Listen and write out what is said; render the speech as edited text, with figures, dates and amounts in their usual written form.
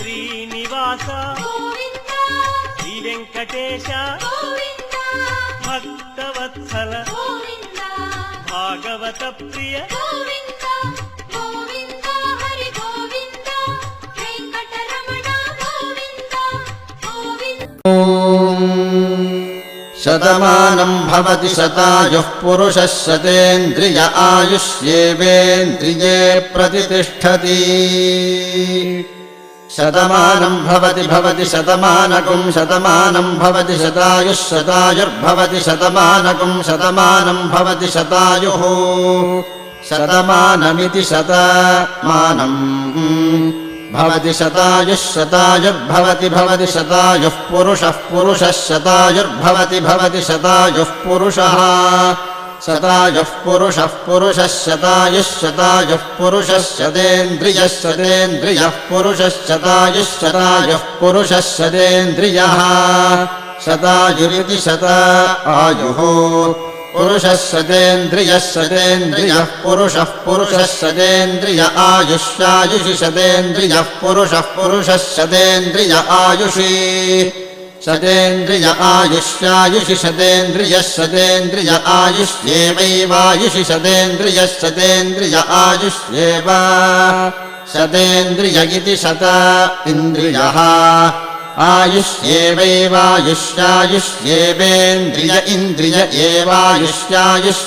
శ్రీనివాస శ్రీ వెంకటేశ భక్తవత్సల భాగవత ప్రియ शतमानं भवति शतायुः पुरुषः शतेन्द्रिय आयुष्येवेन्द्रिये प्रतिष्ठति शतमानं भवति शतमानकं शतमानं भवति शतायुः शतायुर्भवति शतमानकं शतमानं भवति शतायुः शतमानमिति शतमानम् भवति शतायुः शतायुर्भवति भवति शतायुः पुरुषः शतायुर्भवति भवति शतायुः पुरुषः शतायुः पुरुषः शतायुः शतायुः पुरुषः शतेन्द्रियः शतेन्द्रियः पुरुषः शतायुः पुरुषः शतेन्द्रियः शतायुरिति शतायुः पुरुषः शतेन्द्रियः शतेन्द्रियः पुरुषः शतेन्द्रिय आयुष्यायुषि शतेन्द्रियः पुरुषः शतेन्द्रिय आयुषि शतेन्द्रिय आयुष्यायुषि शतेन्द्रियः शतेन्द्रिय आयुष्येवैवायुषि शतेन्द्रियः शतेन्द्रिय आयुष्येव शतेन्द्रिय इति शत इन्द्रियः आयुष्येवैवायुष्यायुष्येवेन्द्रिय इन्द्रिय एवायुष्यायुष्